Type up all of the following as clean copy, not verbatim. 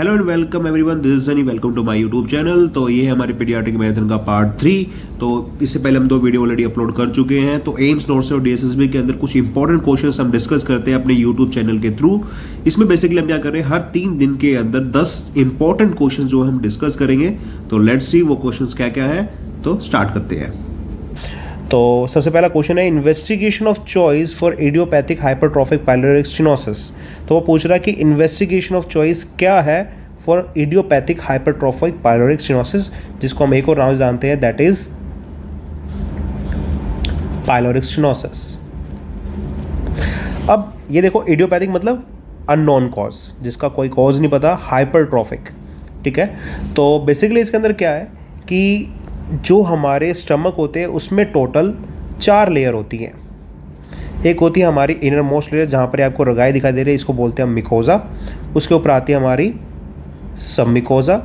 Hello and welcome everyone, this is Sunny. Welcome to my YouTube channel. तो ये है हमारे पीडियाट्रिक मैराथन का पार्ट 3। तो इससे पहले हम 2 वीडियो ऑलरेडी अपलोड कर चुके हैं। तो एम्स, नॉर्से और डीएसएसबी के अंदर कुछ इंपॉर्टेंट क्वेश्चंस हम डिस्कस करते हैं अपने यूट्यूब चैनल के थ्रू। इसमें बेसिकली हम क्या कर रहे हैं, हर 3 दिन के अंदर 10 इंपॉर्टेंट क्वेश्चन जो हम डिस्कस करेंगे। तो लेट्स सी वो क्वेश्चन क्या क्या है। तो स्टार्ट करते हैं। तो सबसे पहला क्वेश्चन है investigation of choice for idiopathic hypertrophic pyloric stenosis. तो वो पूछ रहा है कि इन्वेस्टिगेशन ऑफ चॉइस क्या है for idiopathic hypertrophic pyloric stenosis, जिसको हम एक और नाम जानते हैं, दैट इज पाइलोरिक स्टेनोसिस। अब ये देखो, इडियोपैथिक मतलब अननोन कॉज, जिसका कोई कॉज नहीं पता, हाइपरट्रॉफिक। ठीक है, तो बेसिकली इसके अंदर क्या है कि जो हमारे स्टमक होते हैं उसमें टोटल 4 लेयर होती हैं। एक होती है हमारी इनर मोस्ट लेयर, जहाँ पर आपको रगाई दिखाई दे रही है, इसको बोलते हैं मिकोजा। उसके ऊपर आती है हमारी सब मिकोजा।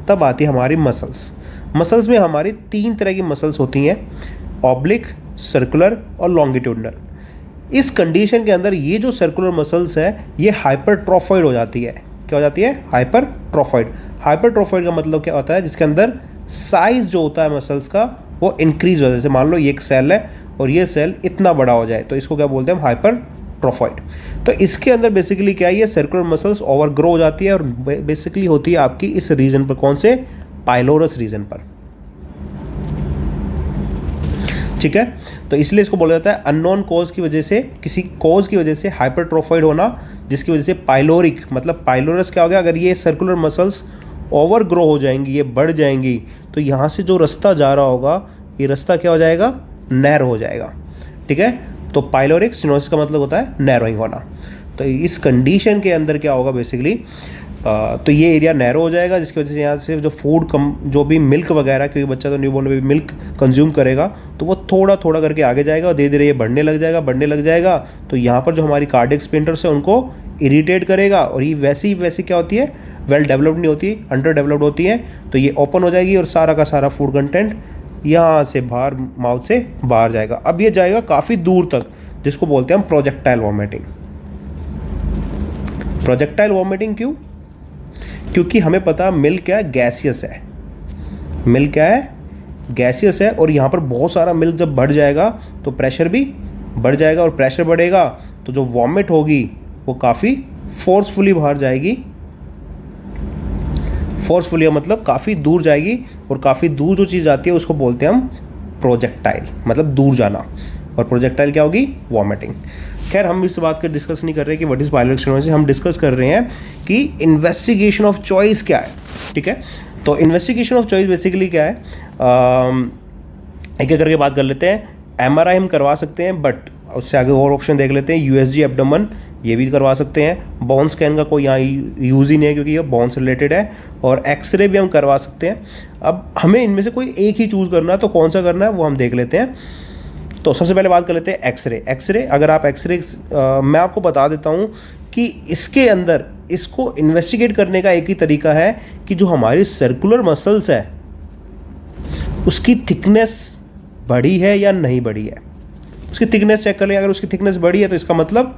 तब आती है हमारी मसल्स। मसल्स में हमारी 3 तरह की मसल्स होती हैं, ऑब्लिक, सर्कुलर और लॉन्गिट्यूडनल। इस कंडीशन के अंदर ये जो सर्कुलर मसल्स है ये हाइपरट्रॉफाइड हो जाती है। क्या हो जाती है? हाइपरट्रॉफाइड। हाइपरट्रॉफाइड का मतलब क्या होता है? जिसके अंदर साइज जो होता है मसल्स का वो इंक्रीज हो जाए। जैसे मान लो ये एक सेल है और ये सेल इतना बड़ा हो जाए, तो इसको क्या बोलते हैं हम? हाइपरट्रॉफाइड। तो इसके अंदर बेसिकली क्या है, ये सर्कुलर मसल्स ओवर ग्रो हो जाती है और बेसिकली होती है आपकी इस रीजन पर। कौन से? पाइलोरस रीजन पर। ठीक है, तो इसलिए इसको बोला जाता है अननोन कॉज की वजह से, किसी कॉज की वजह से हाइपरट्रॉफाइड होना, जिसकी वजह से पाइलोरिक मतलब पाइलोरस क्या हो गया? अगर ये सर्कुलर मसल्स ओवर ग्रो हो जाएंगी, ये बढ़ जाएंगी, तो यहाँ से जो रास्ता जा रहा होगा ये रास्ता क्या हो जाएगा? नैरो हो जाएगा। ठीक है, तो पाइलोरिक स्टेनोसिस का मतलब होता है नैरोइंग होना। तो इस कंडीशन के अंदर क्या होगा बेसिकली, तो ये एरिया नैरो हो जाएगा, जिसकी वजह से यहाँ से जो फूड जो भी मिल्क वगैरह, क्योंकि बच्चा तो न्यूबॉर्न में भी मिल्क कंज्यूम करेगा, तो वो थोड़ा थोड़ा करके आगे जाएगा और धीरे धीरे ये बढ़ने लग जाएगा। तो यहाँ पर जो हमारी कार्डियक स्फिंक्टर्स है उनको इरिटेट करेगा, और ये वैसी क्या होती है? वेल डेवलप्ड नहीं होती, अंडर डेवलप्ड होती है। तो ये ओपन हो जाएगी और सारा का सारा फूड कंटेंट यहाँ से बाहर, माउथ से बाहर जाएगा। अब ये जाएगा काफ़ी दूर तक, जिसको बोलते हैं हम प्रोजेक्टाइल वॉमिटिंग। प्रोजेक्टाइल वॉमिटिंग क्यों? क्योंकि हमें पता मिल्क क्या है? गैसियस है। मिल्क क्या है? गैसियस है, और यहाँ पर बहुत सारा मिल्क जब बढ़ जाएगा तो प्रेशर भी बढ़ जाएगा, और प्रेशर बढ़ेगा तो जो वॉमिट होगी वो काफ़ी फोर्सफुली बाहर जाएगी। फोर्सफुली मतलब काफ़ी दूर जाएगी, और काफ़ी दूर जो चीज़ आती है उसको बोलते हैं हम प्रोजेक्टाइल, मतलब दूर जाना। और प्रोजेक्टाइल क्या होगी? वॉमिटिंग। खैर, हम इस बात का डिस्कस नहीं कर रहे कि व्हाट इज़ पाइलोरिक स्टेनोसिस, हम डिस्कस कर रहे हैं कि इन्वेस्टिगेशन ऑफ चॉइस क्या है। ठीक है, तो इन्वेस्टिगेशन ऑफ चॉइस बेसिकली क्या है, एक एक करके बात कर लेते हैं। एमआरआई हम करवा सकते हैं, बट उससे आगे और ऑप्शन देख लेते हैं। यूएसजी एब्डोमेन ये भी करवा सकते हैं। बोन स्कैन का कोई यहाँ यूज़ ही नहीं है, क्योंकि ये बोन से रिलेटेड है। और एक्सरे भी हम करवा सकते हैं। अब हमें इनमें से कोई एक ही चूज़ करना है, तो कौन सा करना है वो हम देख लेते हैं। तो सबसे पहले बात कर लेते हैं एक्सरे। एक्सरे, अगर आप एक्सरे, मैं आपको बता देता हूँ कि इसके अंदर इसको इन्वेस्टिगेट करने का एक ही तरीका है कि जो हमारी सर्कुलर मसल्स है उसकी थिकनेस बढ़ी है या नहीं बढ़ी है। उसकी थिकनेस चेक कर लें। अगर उसकी थिकनेस बढ़ी है तो इसका मतलब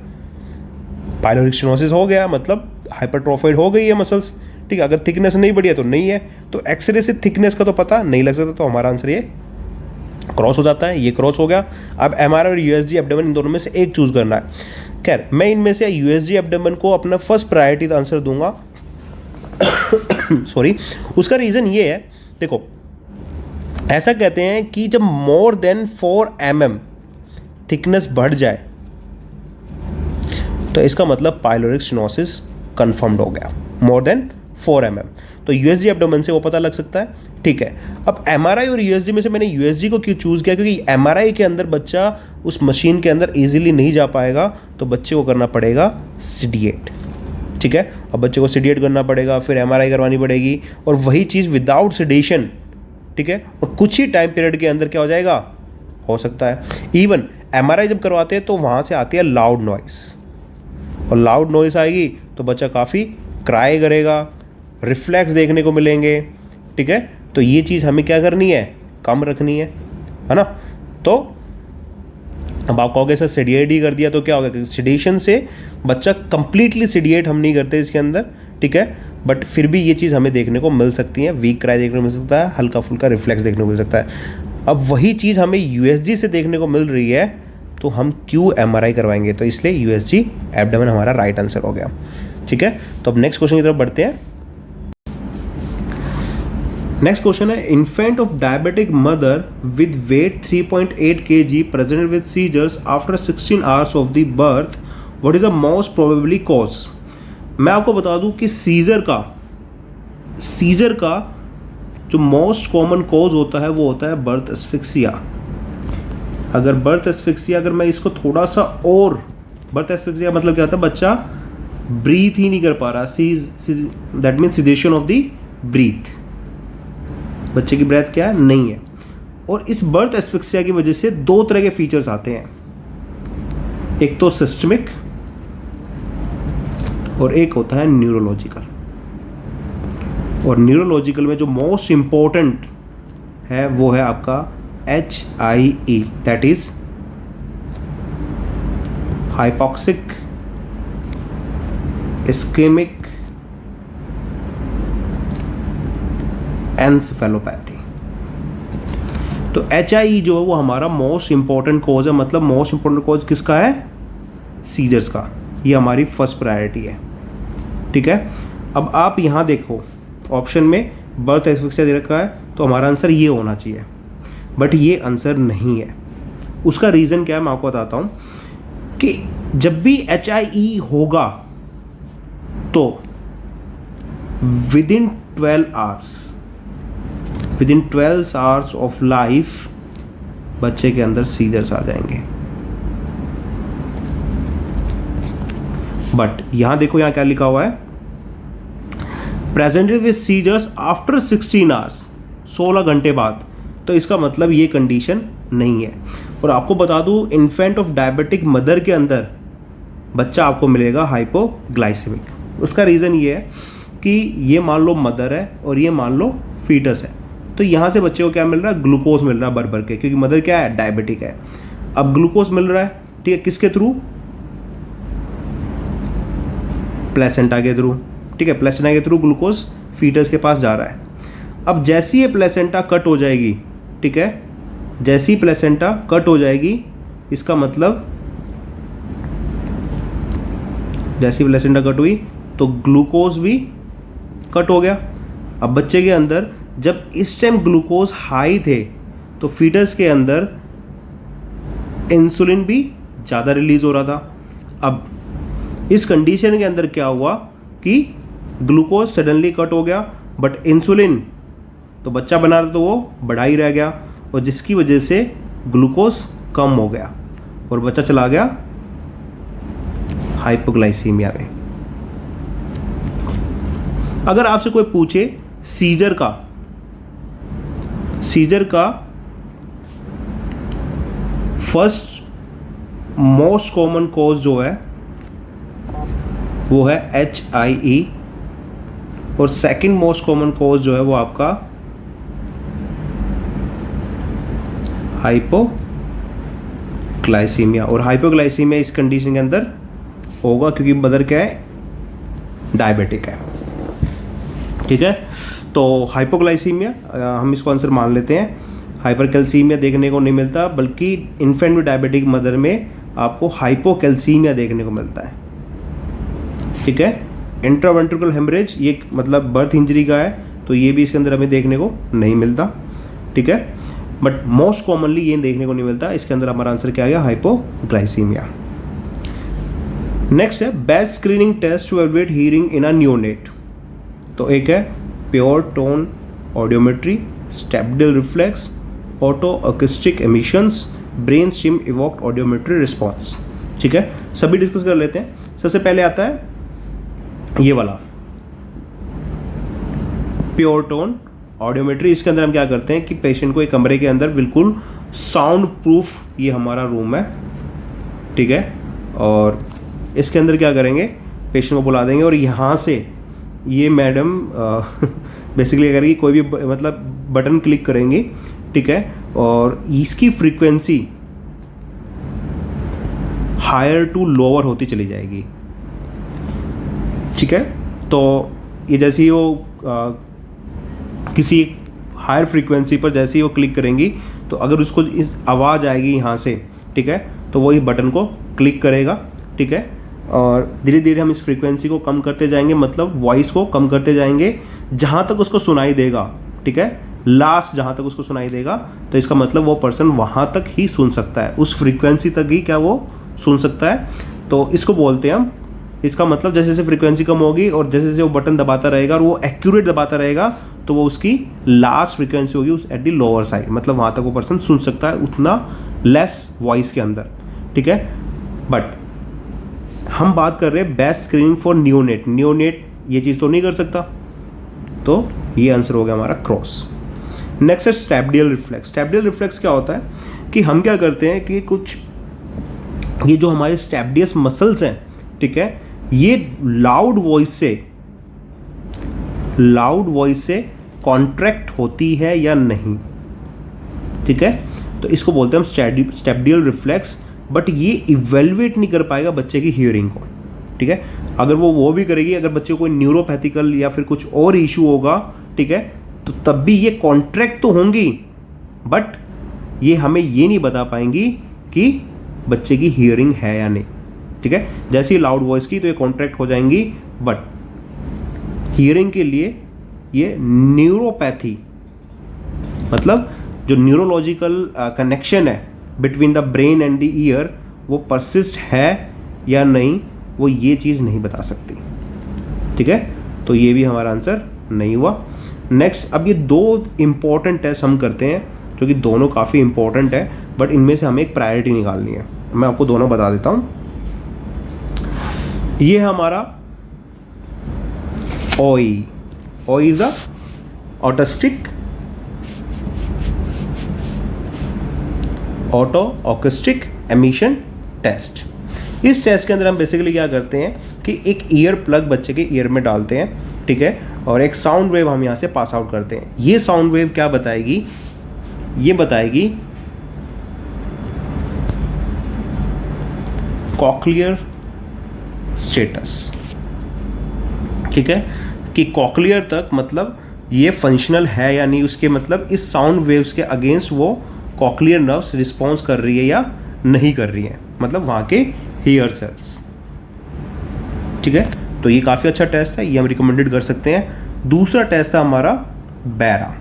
पाइलोरिक स्टेनोसिस हो गया, मतलब हाइपरट्रॉफाइड हो गई है मसल्स। ठीक है, अगर थिकनेस नहीं बढ़ी है तो नहीं है। तो एक्सरे से थिकनेस का तो पता नहीं लग सकता, तो हमारा आंसर ये क्रॉस हो जाता है। ये क्रॉस हो गया। अब एमआरआई और यूएसजी एब्डोमेन, इन दोनों में से एक चूज़ करना है। खैर, मैं इनमें से यूएसजी एब्डोमेन को अपना फर्स्ट प्रायोरिटी का आंसर दूंगा। सॉरी, उसका रीज़न ये है, देखो ऐसा कहते हैं कि जब मोर देन 4 mm थिकनेस बढ़ जाए तो इसका मतलब पाइलोरिक स्टेनोसिस कंफर्म्ड हो गया, मोर देन 4 mm। तो यूएसजी एब्डोमेन से वो पता लग सकता है। ठीक है, अब एमआरआई और यूएसजी में से मैंने यूएसजी को क्यों चूज़ किया? क्योंकि एमआरआई के अंदर बच्चा उस मशीन के अंदर इजीली नहीं जा पाएगा, तो बच्चे को करना पड़ेगा सीडिएट। ठीक है, अब बच्चे को सीडिएट करना पड़ेगा, फिर एमआरआई करवानी पड़ेगी, और वही चीज़ विदाउट सेडेशन। ठीक है, और कुछ ही टाइम पीरियड के अंदर क्या हो जाएगा? हो सकता है। इवन एमआरआई जब करवाते हैं तो वहाँ से आती है लाउड नॉइस, और लाउड नॉइस आएगी तो बच्चा काफ़ी क्राई करेगा, रिफ्लेक्स देखने को मिलेंगे। ठीक है, तो ये चीज़ हमें क्या करनी है? कम रखनी है ना। तो अब आप कहोगे सर सेडिएट ही कर दिया तो क्या होगा? सेडिएशन से बच्चा कंप्लीटली सेडिएट हम नहीं करते इसके अंदर। ठीक है, बट फिर भी ये चीज़ हमें देखने को मिल सकती है, वीक क्राई देखने को मिल सकता है, हल्का फुल्का रिफ्लेक्स देखने को मिल सकता है। अब वही चीज़ हमें यूएसजी से देखने को मिल रही है, तो हम क्यों एमआरआई करवाएंगे, तो इसलिए यूएसजी एब्डोमेन हमारा राइट आंसर हो गया। ठीक है, तो अब नेक्स्ट क्वेश्चन की तरफ बढ़ते हैं। नेक्स्ट क्वेश्चन है, infant of diabetic mother with weight 3.8 kg present with seizures after 16 hours of the birth, what is the most probably cause. मैं आपको बता दूं कि सीजर का जो मोस्ट कॉमन कॉज होता है वो होता है बर्थ एस्फिक्सिया। अगर बर्थ एस्फिक्सिया, अगर मैं इसको थोड़ा सा और, बर्थ एस्फिक्सिया मतलब क्या होता है, बच्चा ब्रीथ ही नहीं कर पा रहा, that means cessation of the breath, बच्चे की ब्रेथ क्या है, नहीं है। और इस बर्थ एस्फिक्सिया की वजह से दो तरह के फीचर्स आते हैं, एक तो सिस्टमिक और एक होता है न्यूरोलॉजिकल। और न्यूरोलॉजिकल में जो मोस्ट इंपॉर्टेंट है वो है आपका HIE, that is hypoxic ischemic encephalopathy. तो HIE जो है वो हमारा मोस्ट इंपॉर्टेंट कॉज है, मतलब मोस्ट इंपॉर्टेंट कॉज किसका है, सीजर्स का। ये हमारी फर्स्ट प्रायोरिटी है। ठीक है, अब आप यहाँ देखो ऑप्शन में बर्थ एस्फिक्सिया दे रखा है, तो हमारा आंसर ये होना चाहिए, बट ये आंसर नहीं है। उसका रीज़न क्या है मैं आपको बताता हूँ कि जब भी HIE होगा तो with in 12 hours of life बच्चे के अंदर सीजर्स आ जाएंगे। बट यहां देखो, यहां क्या लिखा हुआ है, presented with seizures after 16 hours, 16 घंटे बाद। तो इसका मतलब ये कंडीशन नहीं है। और आपको बता दूं, इन्फेंट ऑफ डायबिटिक मदर के अंदर बच्चा आपको मिलेगा हाइपोग्लाइसेमिक। उसका रीज़न ये है कि ये मान लो मदर है और ये मान लो फीटस है, तो यहाँ से बच्चे को क्या मिल रहा है, ग्लूकोज मिल रहा है भर के, क्योंकि मदर क्या है, डायबिटिक है। अब ग्लूकोज मिल रहा है, ठीक है, किसके थ्रू, प्लेसेंटा के थ्रू। ठीक है, प्लेसेंटा के थ्रू ग्लूकोज फीटस के पास जा रहा है। अब जैसी ये प्लेसेंटा कट हो जाएगी, ठीक है, जैसी प्लेसेंटा कट हो जाएगी, इसका मतलब जैसी प्लेसेंटा कट हुई तो ग्लूकोज भी कट हो गया। अब बच्चे के अंदर जब इस टाइम ग्लूकोज हाई थे तो फीटस के अंदर इंसुलिन भी ज़्यादा रिलीज हो रहा था। अब इस कंडीशन के अंदर क्या हुआ कि ग्लूकोज सडनली कट हो गया, बट इंसुलिन तो बच्चा बना रहा, तो वो बढ़ा ही रह गया, और जिसकी वजह से ग्लूकोज कम हो गया और बच्चा चला गया हाइपोग्लाइसीमिया में। अगर आपसे कोई पूछे सीजर का फर्स्ट मोस्ट कॉमन कॉज जो है वो है HIE, और सेकंड मोस्ट कॉमन कॉज जो है वो आपका हाइपोग्लाइसीमिया। और हाइपोग्लाइसीमिया इस कंडीशन के अंदर होगा क्योंकि मदर क्या है, डायबिटिक है। ठीक है, तो हाइपोग्लाइसीमिया हम इसको आंसर मान लेते हैं। हाइपरकैल्सीमिया देखने को नहीं मिलता, बल्कि इन्फेंट विद डायबिटिक मदर में आपको हाइपोकैल्सीमिया देखने को मिलता है। ठीक है, इंट्रावेंट्रिकल हेमरेज ये मतलब बर्थ इंजरी का है, तो ये भी इसके अंदर हमें देखने को नहीं मिलता। ठीक है, बट मोस्ट कॉमनली ये देखने को नहीं मिलता। इसके अंदर हमारा आंसर क्या आ गया, हाइपोग्लाइसीमिया। नेक्स्ट है best screening test to evaluate hearing in a neonate. तो एक है pure tone audiometry, stapedial reflex, otoacoustic emissions, brainstem evoked audiometry response. ठीक है, सभी डिस्कस कर लेते हैं। सबसे पहले आता है ये वाला प्योर टोन ऑडियोमेट्री। इसके अंदर हम क्या करते हैं कि पेशेंट को एक कमरे के अंदर बिल्कुल साउंड प्रूफ, ये हमारा रूम है, ठीक है, और इसके अंदर क्या करेंगे, पेशेंट को बुला देंगे और यहाँ से ये मैडम बेसिकली क्या करेगी, कोई भी मतलब बटन क्लिक करेंगी, ठीक है, और इसकी फ्रीक्वेंसी हायर टू लोअर होती चली जाएगी। ठीक है, तो ये जैसे ही वो किसी हायर फ्रीक्वेंसी पर जैसे ही वो क्लिक करेंगी तो अगर उसको इस आवाज़ आएगी यहाँ से, ठीक है, तो वो इस बटन को क्लिक करेगा, ठीक है, और धीरे धीरे हम इस फ्रीक्वेंसी को कम करते जाएंगे, मतलब वॉइस को कम करते जाएंगे जहाँ तक उसको सुनाई देगा, ठीक है, लास्ट जहाँ तक उसको सुनाई देगा, तो इसका मतलब वो पर्सन वहाँ तक ही सुन सकता है, उस फ्रीक्वेंसी तक ही क्या वो सुन सकता है। तो इसको बोलते हैं हम, इसका मतलब जैसे जैसे फ्रीक्वेंसी कम होगी और जैसे जैसे वो बटन दबाता रहेगा और वो एक्यूरेट दबाता रहेगा तो वो उसकी लास्ट फ्रीक्वेंसी होगी उस एट द लोअर साइड, मतलब वहाँ तक वो पर्सन सुन सकता है उतना लेस वॉइस के अंदर, ठीक है। बट हम बात कर रहे हैं best screening for neonate, neonate ये चीज़ तो नहीं कर सकता, तो ये आंसर हो गया हमारा क्रॉस। नेक्स्ट है स्टैप्डियल रिफ्लेक्स। स्टैप्डियल रिफ्लेक्स क्या होता है कि हम क्या करते हैं कि कुछ ये जो हमारे स्टैप्डियस मसल्स हैं, ठीक है, ये लाउड वॉइस से कॉन्ट्रैक्ट होती है या नहीं, ठीक है, तो इसको बोलते हैं हम स्टैप्डियल रिफ्लेक्स। बट ये इवेल्युएट नहीं कर पाएगा बच्चे की हियरिंग को, ठीक है। अगर वो भी करेगी, अगर बच्चे को कोई न्यूरोपैथिकल या फिर कुछ और इशू होगा, ठीक है, तो तब भी ये कॉन्ट्रैक्ट तो होंगी, बट ये हमें ये नहीं बता पाएंगी कि बच्चे की हियरिंग है या नहीं, ठीक है। जैसे ही लाउड वॉइस की तो ये कॉन्ट्रैक्ट हो जाएंगी, बट हियरिंग के लिए ये न्यूरोपैथी, मतलब जो न्यूरोलॉजिकल कनेक्शन है between the brain and the year, वो परसिस्ट है या नहीं, वो ये चीज़ नहीं बता सकती, ठीक है। तो ये भी हमारा आंसर नहीं हुआ। नेक्स्ट, अब ये दो इंपॉर्टेंट टेस्ट हम करते हैं जो कि दोनों काफ़ी इंपॉर्टेंट है, बट इनमें से हमें एक प्रायोरिटी निकालनी है। मैं आपको दोनों बता देता हूँ। ये है हमारा OE, OE is the otoacoustic emission test. इस टेस्ट के अंदर हम बेसिकली क्या करते हैं कि एक ईयर प्लग बच्चे के ईयर में डालते हैं, ठीक है, और एक साउंड वेव हम यहाँ से पास आउट करते हैं। ये साउंड वेव क्या बताएगी, ये बताएगी कॉक्लियर स्टेटस, ठीक है, कि कॉक्लियर तक मतलब ये फंक्शनल है या नहीं, उसके मतलब इस साउंड वेव्स के अगेंस्ट वो कॉक्लियर नर्व्स रिस्पॉन्स कर रही है या नहीं कर रही है, मतलब वहाँ के हियर सेल्स, ठीक है। तो ये काफ़ी अच्छा टेस्ट है, ये हम रिकमेंडेड कर सकते हैं। दूसरा टेस्ट है हमारा बैरा,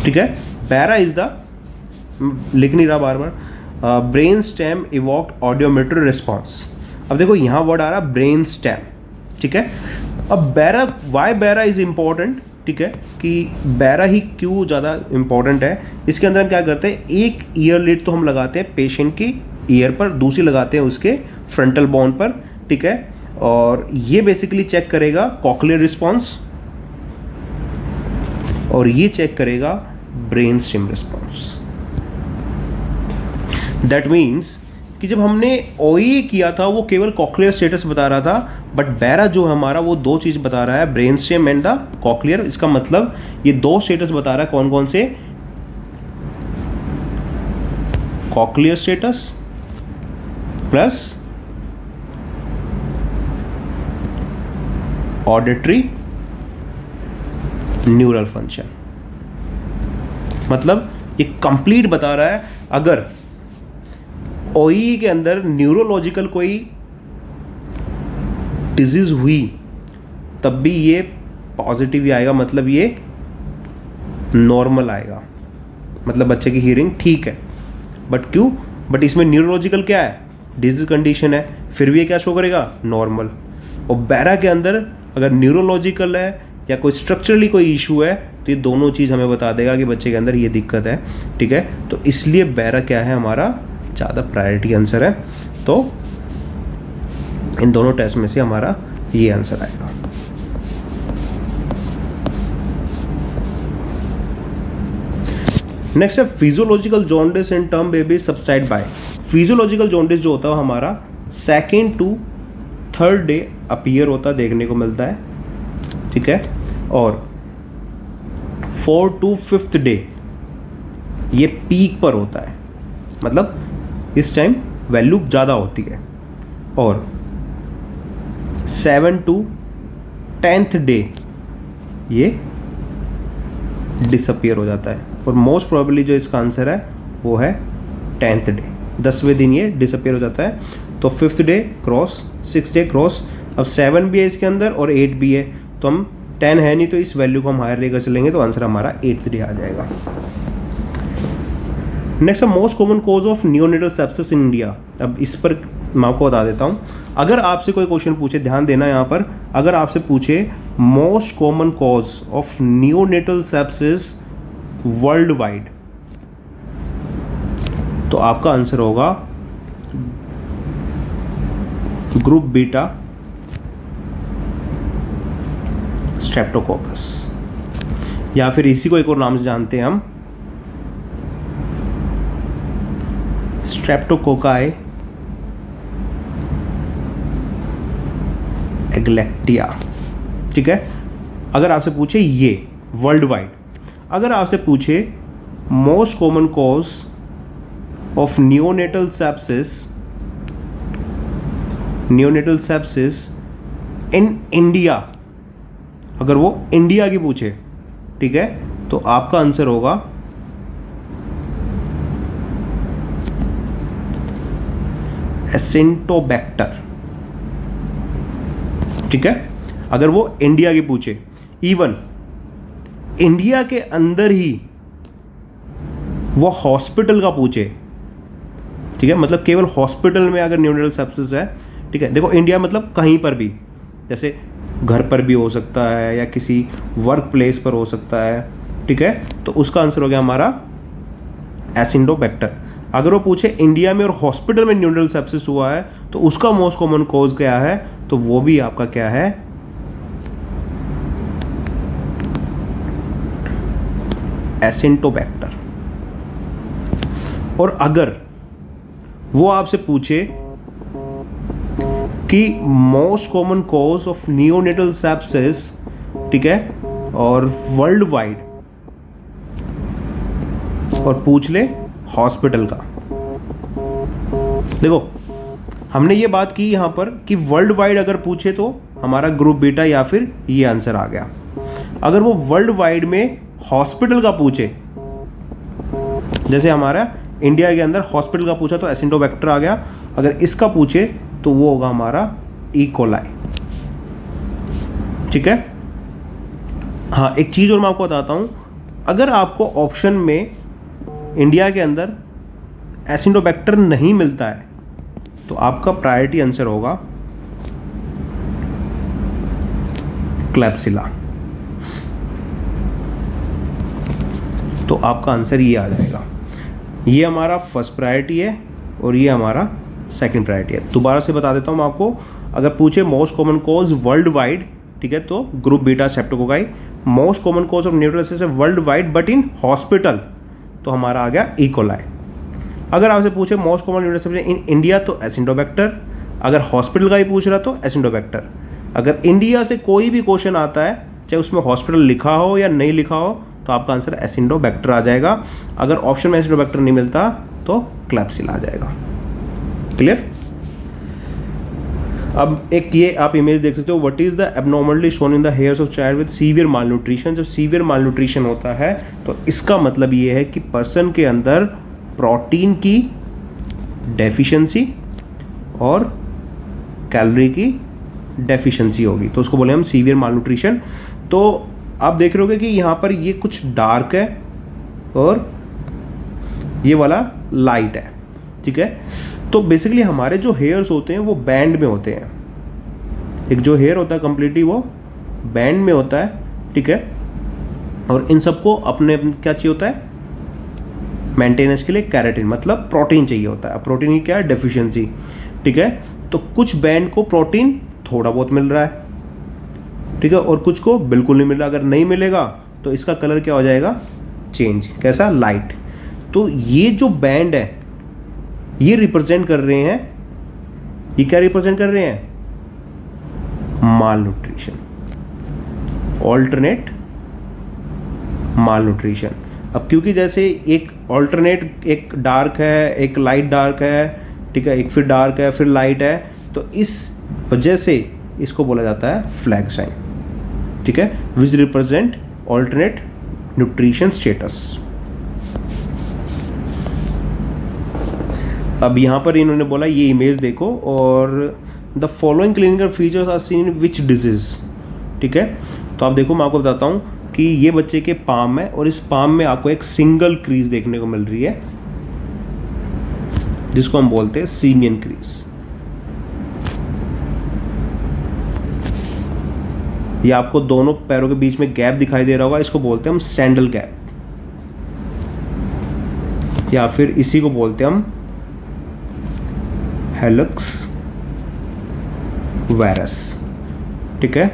ठीक है। बैरा इज द, लिख नहीं रहा बार बार, ब्रेन स्टेम इवॉक्ड ऑडियोमेट्री रिस्पॉन्स। अब देखो यहाँ वर्ड आ रहा ब्रेन स्टेम, ठीक है। अब बैरा, वाई बैरा इज इम्पॉर्टेंट, ठीक है, कि बैरा ही क्यों ज़्यादा इम्पॉर्टेंट है। इसके अंदर हम क्या करते हैं, एक ईयर लिड तो हम लगाते हैं पेशेंट की ईयर पर, दूसरी लगाते हैं उसके फ्रंटल बोन पर, ठीक है, और ये बेसिकली चेक करेगा कॉक्लियर रिस्पॉन्स और ये चेक करेगा brain stem response. That means कि जब हमने OE किया था वो केवल कॉक्लियर स्टेटस बता रहा था, बट बैरा जो हमारा वो दो चीज़ बता रहा है, brain stem and the cochlear. इसका मतलब ये दो स्टेटस बता रहा है, कौन कौन से, cochlear status plus auditory neural function. मतलब ये कंप्लीट बता रहा है अगर OE के अंदर न्यूरोलॉजिकल कोई डिजीज हुई तब भी ये पॉजिटिव ही आएगा, मतलब ये नॉर्मल आएगा, मतलब बच्चे की हियरिंग ठीक है। बट क्यों, बट इसमें न्यूरोलॉजिकल क्या है, डिजीज कंडीशन है, फिर भी ये क्या शो करेगा, नॉर्मल। और बैरा के अंदर अगर न्यूरोलॉजिकल है या कोई स्ट्रक्चरली कोई इशू है तो ये दोनों चीज़ हमें बता देगा कि बच्चे के अंदर ये दिक्कत है, ठीक है। तो इसलिए बैरा क्या है, हमारा ज़्यादा प्रायोरिटी आंसर है। तो इन दोनों टेस्ट में से हमारा ये आंसर आएगा। नेक्स्ट है physiological jaundice in term baby subside by. Physiological jaundice जो होता है हमारा 2nd to 3rd day appear होता देखने को मिलता है, ठीक है, और 4th to 5th डे ये पीक पर होता है, मतलब इस टाइम वैल्यू ज़्यादा होती है, और 7 to 10th डे ये डिसअपियर हो जाता है, और मोस्ट प्रोबेबली जो इसका आंसर है वो है 10th डे, 10वें दिन ये डिसअपियर हो जाता है। तो 5th day cross, 6th day cross. अब 7 भी है इसके अंदर और 8 भी है, तो हम 10 है नहीं तो इस वैल्यू को हम हायर लेकर चलेंगे, तो आंसर हमारा 8th डे आ जाएगा। नेक्स्ट है most common cause of neonatal sepsis in India. अब इस पर मैं आपको बता देता हूँ, अगर आपसे कोई क्वेश्चन पूछे, ध्यान देना यहाँ पर, अगर आपसे पूछे most common cause of neonatal sepsis world wide, तो आपका आंसर होगा ग्रुप बीटा स्ट्रेप्टोकोकस, या फिर इसी को एक और नाम से जानते हैं हम स्ट्रेप्टोकोकाई एग्लेक्टिया। ठीक है, अगर आपसे पूछे ये वर्ल्ड वाइड, अगर आपसे पूछे most common cause of neonatal sepsis in India, अगर वो इंडिया की पूछे, ठीक है, तो आपका आंसर होगा एसिंटोबैक्टर। ठीक है, अगर वो इंडिया की पूछे, इवन इंडिया के अंदर ही वो हॉस्पिटल का पूछे, ठीक है, मतलब केवल हॉस्पिटल में अगर नियोनेटल सेप्सिस है, ठीक है, देखो इंडिया मतलब कहीं पर भी, जैसे घर पर भी हो सकता है या किसी वर्क प्लेस पर हो सकता है, ठीक है, तो उसका आंसर हो गया हमारा एसिंटोबैक्टर। अगर वो पूछे इंडिया में और हॉस्पिटल में नियोनेटल सेप्सिस हुआ है, तो उसका मोस्ट कॉमन कॉज क्या है, तो वो भी आपका क्या है, एसिंटोबैक्टर। और अगर वो आपसे पूछे कि most common cause of neonatal sepsis, ठीक है, और वर्ल्ड वाइड, और पूछ ले हॉस्पिटल का, देखो हमने ये बात की यहां पर कि वर्ल्ड वाइड अगर पूछे तो हमारा ग्रुप बीटा या फिर ये आंसर आ गया। अगर वो वर्ल्ड वाइड में हॉस्पिटल का पूछे, जैसे हमारा इंडिया के अंदर हॉस्पिटल का पूछा तो एसिंटोबैक्टर आ गया, अगर इसका पूछे तो वो होगा हमारा ई कोलाई। ठीक है, हाँ एक चीज और मैं आपको बताता हूं, अगर आपको ऑप्शन में इंडिया के अंदर एसिंटोबैक्टर नहीं मिलता है, तो आपका प्रायोरिटी आंसर होगा क्लैप्सिला, तो आपका आंसर ये आ जाएगा। ये हमारा फर्स्ट प्रायोरिटी है और ये हमारा सेकंड प्रायोरिटी है। दोबारा से बता देता हूँ मैं आपको, अगर पूछे most common cause world wide, ठीक है, तो group beta streptococci. Most common cause of neonatal sepsis world wide but in hospital, तो हमारा आ गया ई कोलाई। अगर आपसे पूछे most common neonatal sepsis in India, तो एसिंटोबैक्टर। अगर हॉस्पिटल का ही पूछ रहा तो एसिंटोबैक्टर। अगर इंडिया से कोई भी क्वेश्चन आता है, चाहे उसमें हॉस्पिटल लिखा हो या नहीं लिखा हो, तो आपका आंसर एसिंटोबैक्टर आ जाएगा। अगर ऑप्शन में एसिंटोबैक्टर नहीं मिलता तो क्लैप्सिला आ जाएगा। क्लियर? अब एक ये आप इमेज देख सकते हो, what is the abnormally shown in the hairs of child with severe malnutrition. जब सीवियर मालन्यूट्रिशन होता है तो इसका मतलब ये है कि पर्सन के अंदर प्रोटीन की डेफिशिएंसी और कैलोरी की डेफिशिएंसी होगी, तो उसको बोले हम सीवियर मालन्यूट्रिशन। तो आप देख रहे होगे कि यहाँ पर ये कुछ डार्क है और ये वाला लाइट है, ठीक है। तो बेसिकली हमारे जो हेयर्स होते हैं वो बैंड में होते हैं। एक जो हेयर होता है कंप्लीटली वो बैंड में होता है, ठीक है। और इन सबको अपने क्या चाहिए होता है, मेंटेनेंस के लिए कैरेटिन मतलब प्रोटीन चाहिए होता है। प्रोटीन की क्या है, डेफिशिएंसी, ठीक है। तो कुछ बैंड को प्रोटीन थोड़ा बहुत मिल रहा है, ठीक है, और कुछ को बिल्कुल नहीं मिल रहा। अगर नहीं मिलेगा तो इसका कलर क्या हो जाएगा, चेंज, कैसा, लाइट। तो ये जो बैंड है ये रिप्रेजेंट कर रहे हैं, ये क्या रिप्रेजेंट कर रहे हैं, माल न्यूट्रिशन, ऑल्टरनेट माल न्यूट्रिशन। अब क्योंकि जैसे एक ऑल्टरनेट, एक डार्क है, एक लाइट डार्क है, ठीक है, एक फिर डार्क है, फिर लाइट है, तो इस वजह से इसको बोला जाता है फ्लैग साइन। ठीक है, which represent alternate nutrition status. अब यहाँ पर इन्होंने बोला ये इमेज देखो और the following clinical features are seen in which disease. ठीक है, तो आप देखो मैं आपको बताता हूँ कि ये बच्चे के पाम है और इस पाम में आपको एक सिंगल क्रीज देखने को मिल रही है जिसको हम बोलते हैं सीमियन क्रीज। ये आपको दोनों पैरों के बीच में गैप दिखाई दे रहा होगा, इसको बोलते हैं हम सैंडल गैप, या फिर इसी को बोलते हैं हम हेलिक्स वायरस। ठीक है,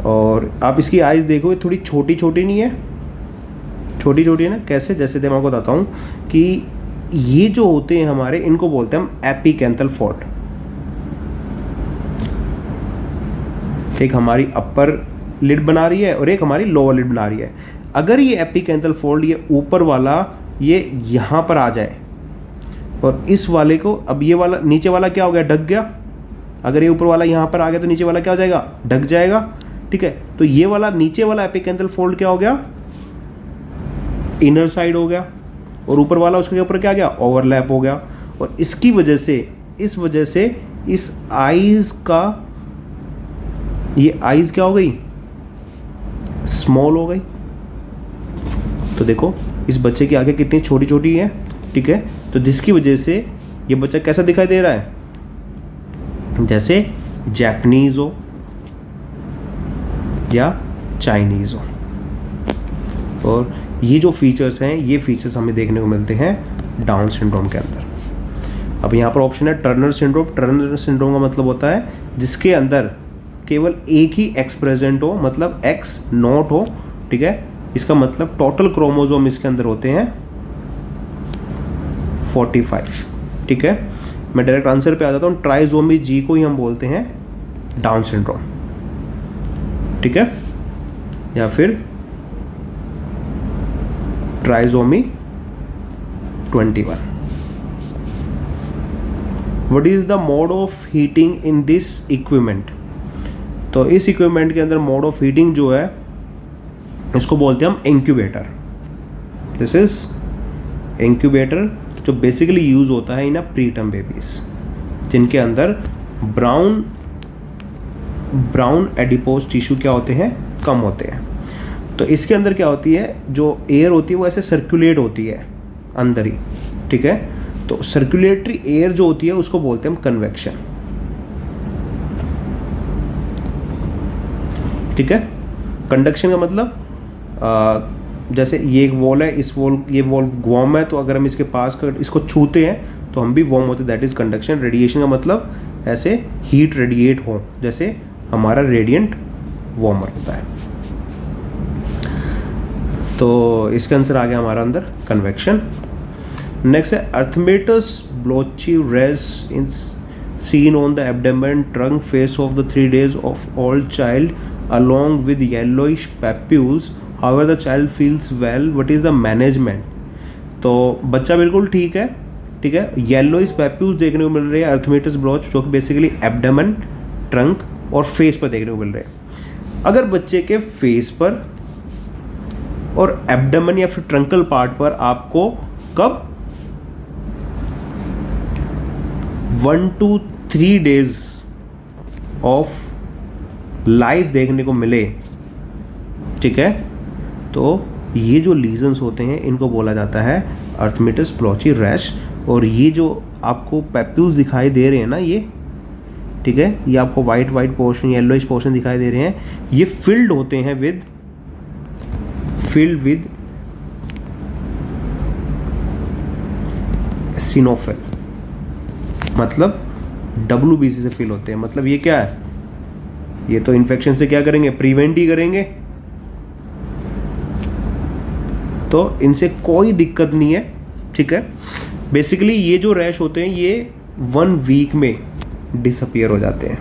और आप इसकी आइज देखो, ये थोड़ी छोटी छोटी नहीं है, छोटी छोटी है ना, कैसे, जैसे मैं आपको बताता हूँ कि ये जो होते हैं हमारे, इनको बोलते हैं हम एपिकेंथल फोर्ट। एक हमारी अपर लिड बना रही है और एक हमारी लोअर लिड बना रही है। अगर ये एपिकेंथल फोल्ड, ये ऊपर वाला ये यहाँ पर आ जाए और इस वाले को, अब ये वाला नीचे वाला क्या हो गया, ढक गया। अगर ये ऊपर वाला यहाँ पर आ गया तो नीचे वाला क्या हो जाएगा, ढक जाएगा। ठीक है, तो ये वाला नीचे वाला एपिकेंथल फोल्ड क्या हो गया, इनर साइड हो गया, और ऊपर वाला उसके ऊपर क्या गया, ओवरलैप हो गया। और इसकी वजह से, इस वजह से इस आईज का, ये आईज क्या हो गई, स्मॉल हो गई। तो देखो इस बच्चे की आंखें कितनी छोटी छोटी है। ठीक है, तो जिसकी वजह से ये बच्चा कैसा दिखाई दे रहा है, जैसे जापानीज हो या चाइनीज हो। और ये जो फीचर्स हैं, ये फीचर्स हमें देखने को मिलते हैं डाउन सिंड्रोम के अंदर। अब यहाँ पर ऑप्शन है टर्नर सिंड्रोम। टर्नर सिंड्रोम का मतलब होता है जिसके अंदर केवल एक ही एक्स प्रेजेंट हो, मतलब एक्स नॉट हो। ठीक है, इसका मतलब टोटल क्रोमोसोम इसके अंदर होते हैं 45। ठीक है, मैं डायरेक्ट आंसर पे आ जाता हूँ। ट्राइजोमी जी को ही हम बोलते हैं डाउन सिंड्रोम। ठीक है, या फिर trisomy 21। What is the mode of heating in this equipment. तो इस इक्विपमेंट के अंदर मोड ऑफ हीटिंग जो है, इसको बोलते हैं हम इंक्यूबेटर। दिस इज इंक्यूबेटर, जो बेसिकली यूज होता है इन अ प्रीटर्म बेबीज जिनके अंदर ब्राउन एडिपोज टिश्यू क्या होते हैं, कम होते हैं। तो इसके अंदर क्या होती है, जो एयर होती है वो ऐसे सर्कुलेट होती है अंदर ही। ठीक है, तो सर्कुलेटरी एयर जो होती है उसको बोलते हैं हम कन्वेक्शन। ठीक है, कंडक्शन का मतलब जैसे ये एक वॉल है, इस वॉल, ये वॉल वार्म है, तो अगर हम इसके पास इसको छूते हैं तो हम भी वार्म होते हैं, दैट इज कंडक्शन। रेडिएशन का मतलब ऐसे हीट रेडिएट हो, जैसे हमारा रेडिएंट वार्मर होता है। तो इसका आंसर आ गया हमारा अंदर कन्वेक्शन। नेक्स्ट है erythematous blotchy rash in seen on the abdomen trunk face of the 3 days of old child along with yellowish papules, however the child feels well, what is the management। तो बच्चा बिल्कुल ठीक है। ठीक है, yellowish papules देखने को मिल रहे हैं अर्थमेटस ब्लॉच, जो कि बेसिकली एब्डोमेन, ट्रंक और फेस पर देखने को मिल रहे हैं। अगर बच्चे के फेस पर और एब्डोमेन या फिर ट्रंकल पार्ट पर आपको कब 1 to 3 days ऑफ लाइव देखने को मिले, ठीक है, तो ये जो लीजन्स होते हैं इनको बोला जाता है अर्थमेटस ब्लॉची रैश। और ये जो आपको पैप्यूल्स दिखाई दे रहे हैं ना, ये ठीक है, ये आपको वाइट पोर्शन, येलोइश पोर्शन दिखाई दे रहे हैं, ये फिल्ड होते हैं विद सिनोफिल, मतलब WBC से फिल होते हैं। मतलब ये क्या है, ये तो इन्फेक्शन से क्या करेंगे, प्रिवेंट ही करेंगे, तो इनसे कोई दिक्कत नहीं है। ठीक है, बेसिकली ये जो रैश होते हैं ये 1 वीक में डिसअपियर हो जाते हैं।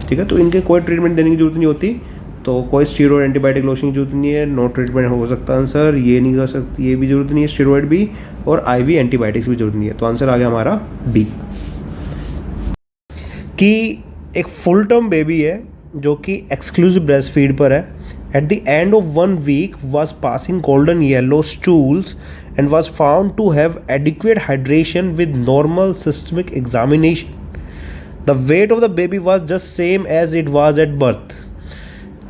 ठीक है, तो इनके कोई ट्रीटमेंट देने की जरूरत नहीं होती, तो कोई स्टीरॉयड एंटीबायोटिक लोशन की जरूरत नहीं है। नो ट्रीटमेंट हो सकता आंसर, ये नहीं कर सकती, ये भी जरूरत नहीं है स्टीरॉयड भी, और IV एंटीबायोटिक्स भी जरूरत नहीं है। तो आंसर आ गया हमारा B। कि एक फुल टर्म बेबी है जो कि एक्सक्लूसिव ब्रेस्ट फीड पर है, at the end of 1 week was passing golden yellow stools and was found to have adequate hydration with normal systemic examination. The weight of the baby was just same as it was at birth.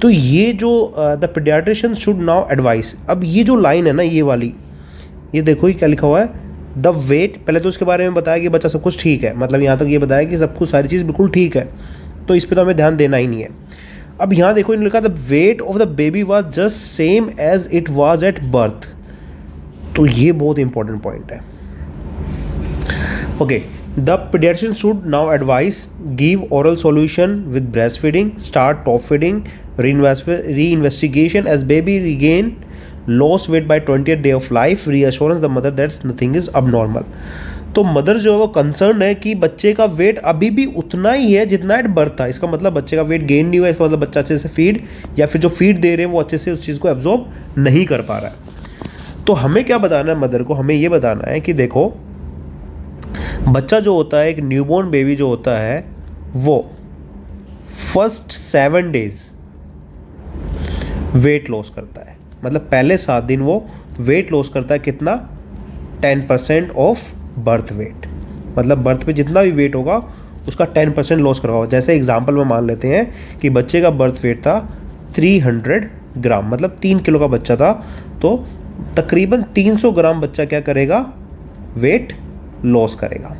तो ये जो the pediatrician should now advise, अब ये जो line है ना ये वाली, ये देखो ये क्या लिखा हुआ है, द वेट, पहले तो उसके बारे में बताया कि बच्चा सब कुछ ठीक है, मतलब यहाँ तक ये बताया कि सब कुछ सारी चीज़ बिल्कुल ठीक है, तो इस पर तो हमें ध्यान देना ही नहीं है। अब यहाँ देखो इन्होंने लिखा the weight of the baby was just same as it was at birth, तो ये बहुत इंपॉर्टेंट पॉइंट है। Okay, the paediatrician should now advise give oral solution with breast feeding, start top feeding, re investigation as baby regain loss weight by 20th day of life, reassurance the mother that nothing is abnormal. तो mother जो है वो concern है कि बच्चे का wait अभी भी उतना ही है जितना एट बर्थ था, इसका मतलब बच्चे का वेट गेन नहीं हुआ, इसका मतलब बच्चा अच्छे से फीड या फिर जो फीड दे रहे हैं वो अच्छे से उस चीज़ को एब्जॉर्ब नहीं कर पा रहा है। तो हमें क्या बताना है मदर को, हमें ये बताना है कि देखो बच्चा जो होता है, एक न्यूबॉर्न बेबी जो होता है, वो फर्स्ट 7 डेज वेट लॉस करता है, मतलब पहले 7 दिन वो वेट लॉस करता है, कितना, 10% ऑफ बर्थ वेट, मतलब बर्थ पे जितना भी वेट होगा उसका 10% लॉस करवाओ। जैसे एग्जांपल में मान लेते हैं कि बच्चे का बर्थ वेट था 300 ग्राम, मतलब 3 किलो का बच्चा था, तो तकरीबन 300 ग्राम बच्चा क्या करेगा, वेट लॉस करेगा।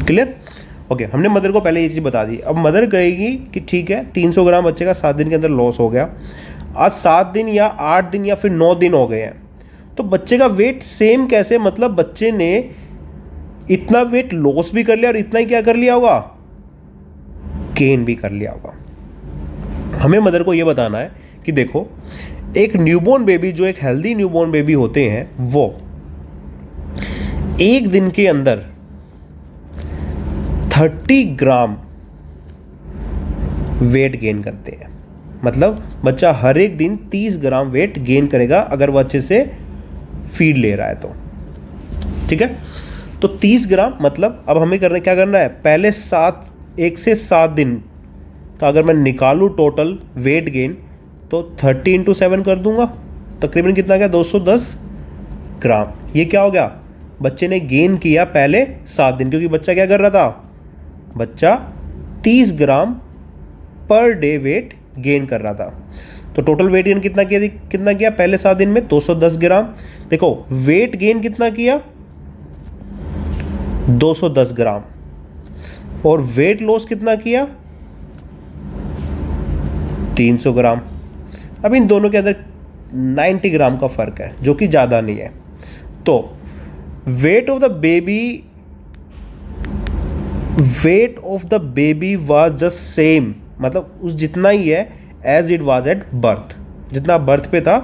क्लियर? ओके, हमने मदर को पहले ये चीज़ बता दी। अब मदर कहेगी कि ठीक है 300 ग्राम बच्चे का 7 दिन के अंदर लॉस हो गया, आज 7 दिन या 8 दिन या फिर 9 दिन हो गए हैं, तो बच्चे का वेट सेम कैसे, मतलब बच्चे ने इतना वेट लॉस भी कर लिया और इतना ही क्या कर लिया होगा, गेन भी कर लिया होगा। हमें मदर को ये बताना है कि देखो एक न्यूबॉर्न बेबी, जो एक हेल्दी न्यूबॉर्न बेबी होते हैं, वो एक दिन के अंदर 30 ग्राम वेट गेन करते हैं, मतलब बच्चा हर एक दिन 30 ग्राम वेट गेन करेगा अगर वो अच्छे से फीड ले रहा है तो, ठीक है। तो 30 ग्राम मतलब अब हमें क्या करना है, पहले 1 से 7 दिन का अगर मैं निकालूं टोटल वेट गेन, तो 30 × 7 कर दूंगा, तकरीबन कितना गया, 210 ग्राम। ये क्या हो गया, बच्चे ने गेन किया पहले 7 दिन, क्योंकि बच्चा क्या कर रहा था, बच्चा 30 ग्राम पर डे वेट गेन कर रहा था। तो टोटल वेट गेन कितना किया पहले 7 दिन में, 210 ग्राम। देखो वेट गेन कितना किया, 210 ग्राम, और वेट लॉस कितना किया, 300 ग्राम। अब इन दोनों के अंदर 90 ग्राम का फर्क है, जो कि ज़्यादा नहीं है। तो weight of the baby was just same, मतलब उस जितना ही है as it was at birth, जितना बर्थ पे था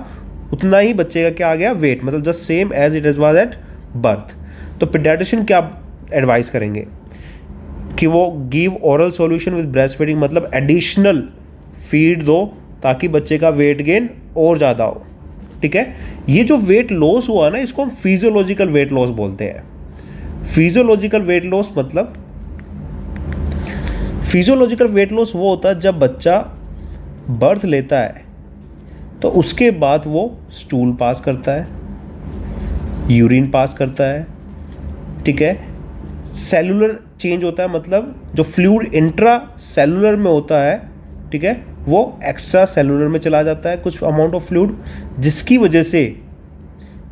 उतना ही बच्चे का क्या आ गया वेट, मतलब just same as it was at birth. तो पीडियाट्रिशियन क्या एडवाइस करेंगे कि वो give oral solution with breast feeding, मतलब एडिशनल फीड दो ताकि बच्चे का वेट गेन और ज़्यादा हो, ठीक है। ये जो वेट लॉस हुआ ना, इसको हम फिजियोलॉजिकल वेट लॉस बोलते हैं। फिजियोलॉजिकल वेट लॉस मतलब, फिजियोलॉजिकल वेट लॉस वो होता है जब बच्चा बर्थ लेता है तो उसके बाद वो स्टूल पास करता है, यूरिन पास करता है, ठीक है, सेलुलर चेंज होता है, मतलब जो फ्लूइड इंट्रा सेलुलर में होता है, ठीक है, वो एक्स्ट्रा सेलुलर में चला जाता है कुछ अमाउंट ऑफ फ्लूइड, जिसकी वजह से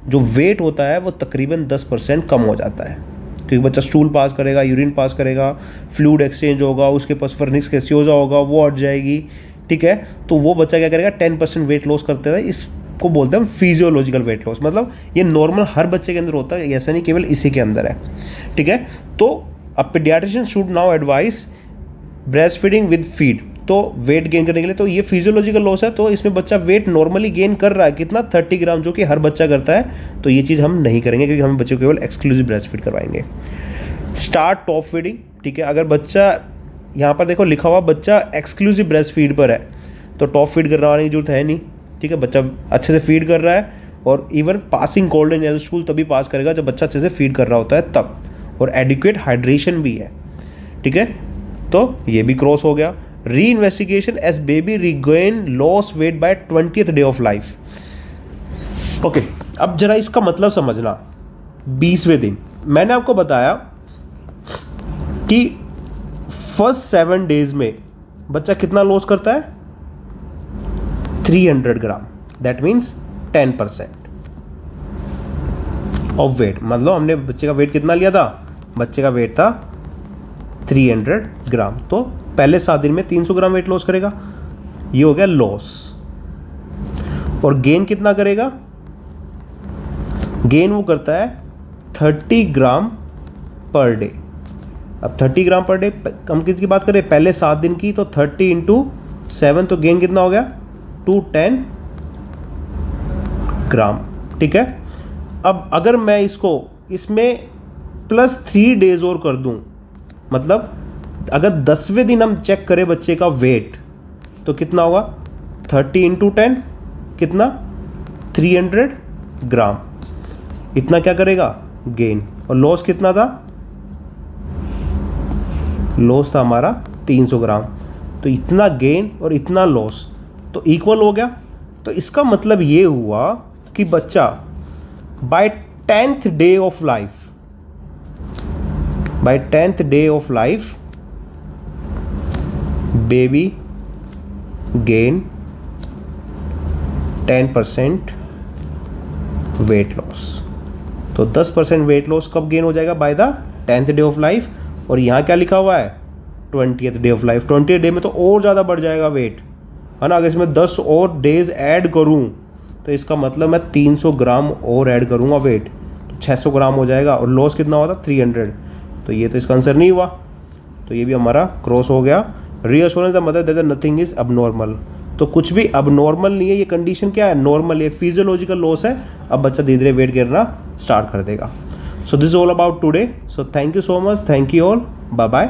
जो वेट होता है वो तकरीबन 10% कम हो जाता है, क्योंकि बच्चा स्टूल पास करेगा, यूरिन पास करेगा, फ्लूइड एक्सचेंज होगा, उसके पास फर्निक्स कैसियोजा होगा, वो हट जाएगी, ठीक है। तो वो बच्चा क्या करेगा, 10% वेट लॉस करते हैं। इसको बोलते हैं फिजियोलॉजिकल वेट लॉस, मतलब ये नॉर्मल हर बच्चे के अंदर होता है, ऐसा नहीं केवल इसी के अंदर है, ठीक है। तो अ paediatrician should now advice breast feeding with feed, तो वेट गेन करने के लिए, तो ये फिजियोलॉजिकल लॉस है, तो इसमें बच्चा वेट नॉर्मली गेन कर रहा है कितना, 30 ग्राम, जो कि हर बच्चा करता है, तो ये चीज़ हम नहीं करेंगे क्योंकि हम बच्चे को केवल एक्सक्लूसिव ब्रेस्ट फीड करवाएंगे। स्टार्ट टॉप फीडिंग, ठीक है, अगर बच्चा यहाँ पर देखो लिखा हुआ बच्चा एक्सक्लूसिव ब्रेस्ट फीड पर है, तो टॉप फीड करवाने की जरूरत है नहीं, ठीक है, बच्चा अच्छे से फीड कर रहा है, और even passing golden yellow stool तभी पास करेगा जब बच्चा अच्छे से फीड कर रहा होता है तब, और एडिक्वेट हाइड्रेशन भी है, ठीक है। तो ये भी क्रॉस हो गया। Re investigation as baby regain loss weight by 20th day of life. Okay, अब जरा इसका मतलब समझना। 20वें दिन मैंने आपको बताया कि फर्स्ट 7 डेज में बच्चा कितना लॉस करता है, 300 ग्राम, दैट मीन्स 10% ऑफ वेट। मतलब हमने बच्चे का वेट कितना लिया था, बच्चे का वेट था 300 ग्राम, तो पहले 7 दिन में 300 ग्राम वेट लॉस करेगा, ये हो गया लॉस। और गेन कितना करेगा, गेन वो करता है 30 ग्राम पर डे। अब 30 ग्राम पर डे हम किसकी बात करें, पहले 7 दिन की, तो 30 इंटू 7, तो गेन कितना हो गया 210 ग्राम। ठीक है, अब अगर मैं इसमें +3 डेज और कर दूं, मतलब अगर 10वें दिन हम चेक करें बच्चे का वेट, तो कितना होगा 30 इंटू 10 कितना 300 ग्राम, इतना क्या करेगा गेन। और लॉस कितना था, लॉस था हमारा 300 ग्राम, तो इतना गेन और इतना लॉस तो इक्वल हो गया। तो इसका मतलब ये हुआ कि बच्चा by 10th day of life baby gain 10% weight loss. तो 10% वेट लॉस कब गेन हो जाएगा, by the 10th day of life. और यहाँ क्या लिखा हुआ है 20th day of life. 20th day में तो और ज़्यादा बढ़ जाएगा वेट, है ना। अगर इसमें 10 और डेज ऐड करूँ तो इसका मतलब मैं 300 ग्राम और ऐड करूँगा वेट, तो 600 ग्राम हो जाएगा। और लॉस कितना हुआ था 300, तो ये तो इसका आंसर नहीं हुआ, तो ये भी हमारा क्रॉस हो गया। Reassurance the mother that nothing is abnormal, तो कुछ भी अबनॉर्मल नहीं है, ये कंडीशन क्या है, नॉर्मल है, फिजियोलॉजिकल लॉस है। अब बच्चा धीरे धीरे वेट गिरना स्टार्ट कर देगा। So this is all about today. So thank you so much, thank you all, bye bye.